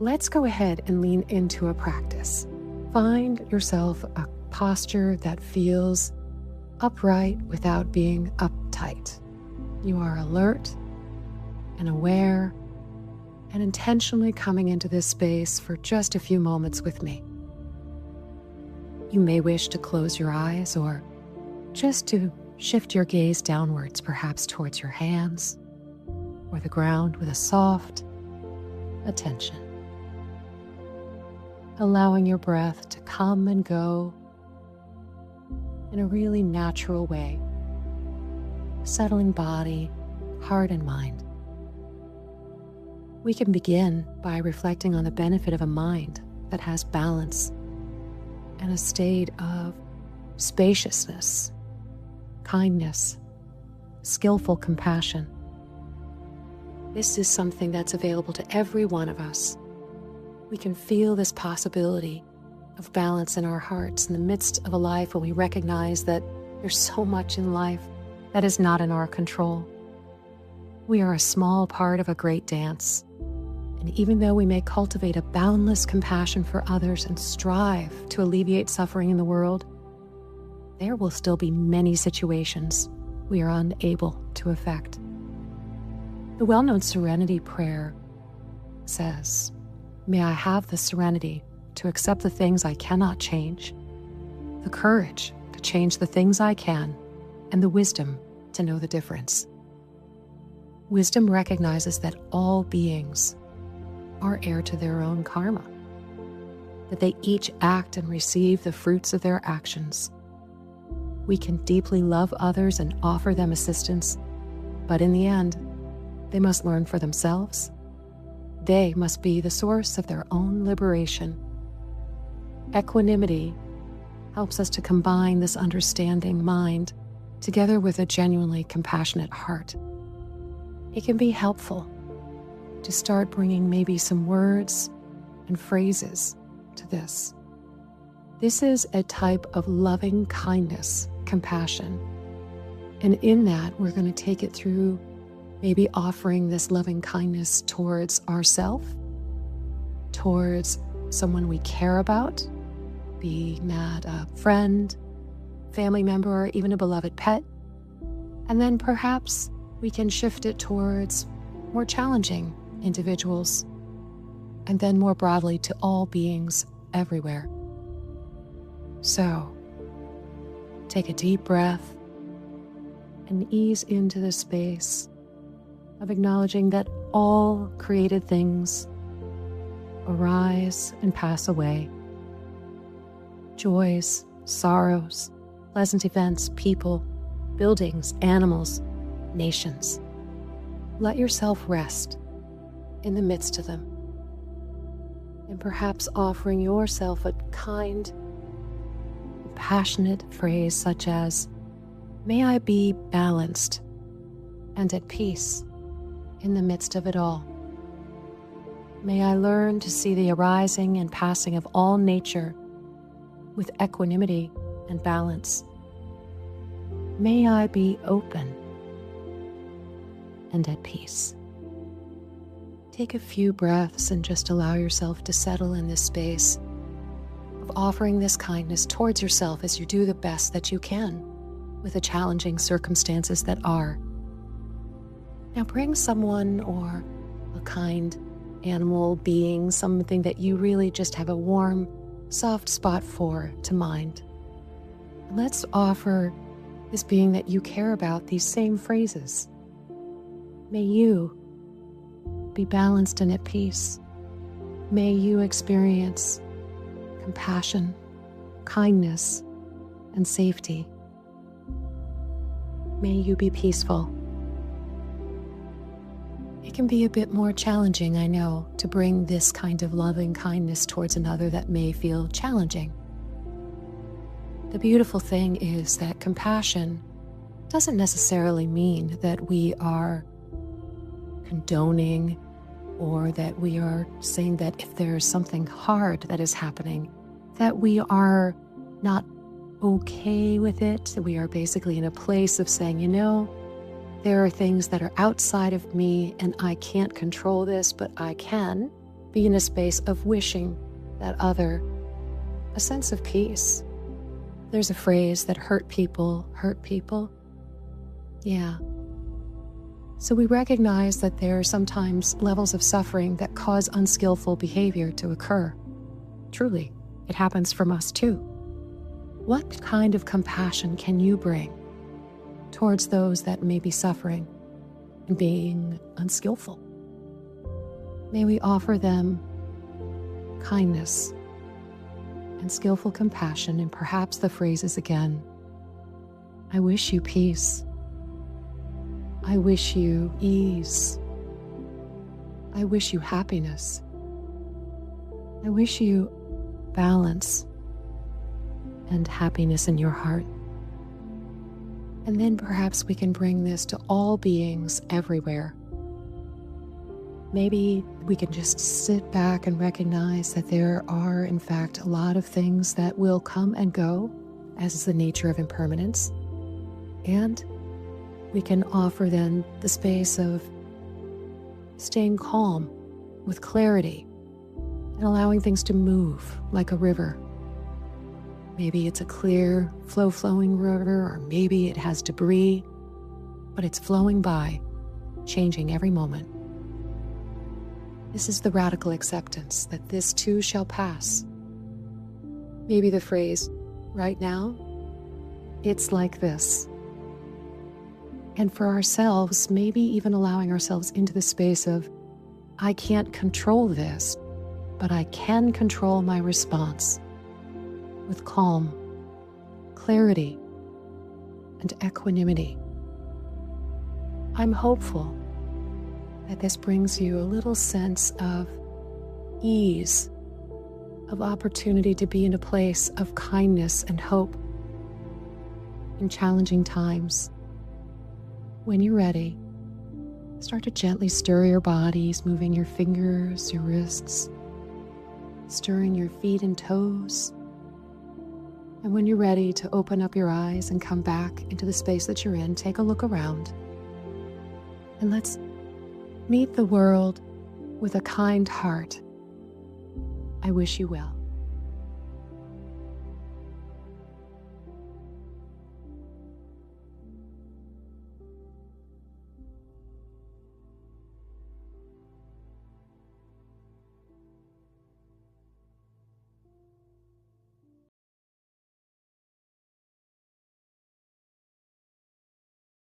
let's go ahead and lean into a practice. Find yourself a posture that feels upright without being uptight. You are alert and aware and intentionally coming into this space for just a few moments with me. You may wish to close your eyes or just to shift your gaze downwards, perhaps towards your hands or the ground with a soft attention. Allowing your breath to come and go in a really natural way, settling body, heart, and mind. We can begin by reflecting on the benefit of a mind that has balance and a state of spaciousness, kindness, skillful compassion. This is something that's available to every one of us. We can feel this possibility of balance in our hearts in the midst of a life when we recognize that there's so much in life that is not in our control. We are a small part of a great dance. And even though we may cultivate a boundless compassion for others and strive to alleviate suffering in the world, there will still be many situations we are unable to affect. The well-known serenity prayer says, "May I have the serenity to accept the things I cannot change, the courage to change the things I can, and the wisdom to know the difference." Wisdom recognizes that all beings are heir to their own karma, that they each act and receive the fruits of their actions. We can deeply love others and offer them assistance, but in the end, they must learn for themselves. They must be the source of their own liberation. Equanimity helps us to combine this understanding mind together with a genuinely compassionate heart. It can be helpful to start bringing maybe some words and phrases to this. This is a type of loving kindness, compassion. And in that, we're going to take it through maybe offering this loving kindness towards ourselves, towards someone we care about, be that a friend, family member, or even a beloved pet. And then perhaps we can shift it towards more challenging individuals, and then more broadly to all beings everywhere. So, take a deep breath and ease into the space of acknowledging that all created things arise and pass away. Joys, sorrows, pleasant events, people, buildings, animals, nations. Let yourself rest in the midst of them, and perhaps offering yourself a kind, passionate phrase such as, "May I be balanced and at peace in the midst of it all. May I learn to see the arising and passing of all nature with equanimity and balance. May I be open and at peace." Take a few breaths and just allow yourself to settle in this space of offering this kindness towards yourself as you do the best that you can with the challenging circumstances that are. Now bring someone or a kind animal, being, something that you really just have a warm, soft spot for to mind. Let's offer this being that you care about these same phrases. May you be balanced and at peace. May you experience compassion, kindness, and safety. May you be peaceful. It can be a bit more challenging, I know, to bring this kind of loving kindness towards another that may feel challenging. The beautiful thing is that compassion doesn't necessarily mean that we are condoning or that we are saying that if there's something hard that is happening, that we are not okay with it. That we are basically in a place of saying, there are things that are outside of me and I can't control this, but I can be in a space of wishing that other a sense of peace. There's a phrase that hurt people. Yeah. So we recognize that there are sometimes levels of suffering that cause unskillful behavior to occur. Truly, it happens from us too. What kind of compassion can you bring towards those that may be suffering and being unskillful? May we offer them kindness and skillful compassion, and perhaps the phrases again, I wish you peace. I wish you ease. I wish you happiness. I wish you balance and happiness in your heart. And then perhaps we can bring this to all beings everywhere. Maybe we can just sit back and recognize that there are, in fact, a lot of things that will come and go, as is the nature of impermanence. And we can offer then the space of staying calm with clarity and allowing things to move like a river. Maybe it's a clear, flowing river, or maybe it has debris, but it's flowing by, changing every moment. This is the radical acceptance that this too shall pass. Maybe the phrase, right now, it's like this. And for ourselves, maybe even allowing ourselves into the space of, I can't control this, but I can control my response with calm, clarity, and equanimity. I'm hopeful that this brings you a little sense of ease, of opportunity to be in a place of kindness and hope in challenging times. When you're ready, start to gently stir your bodies, moving your fingers, your wrists, stirring your feet and toes. And when you're ready to open up your eyes and come back into the space that you're in, take a look around. And let's meet the world with a kind heart. I wish you well.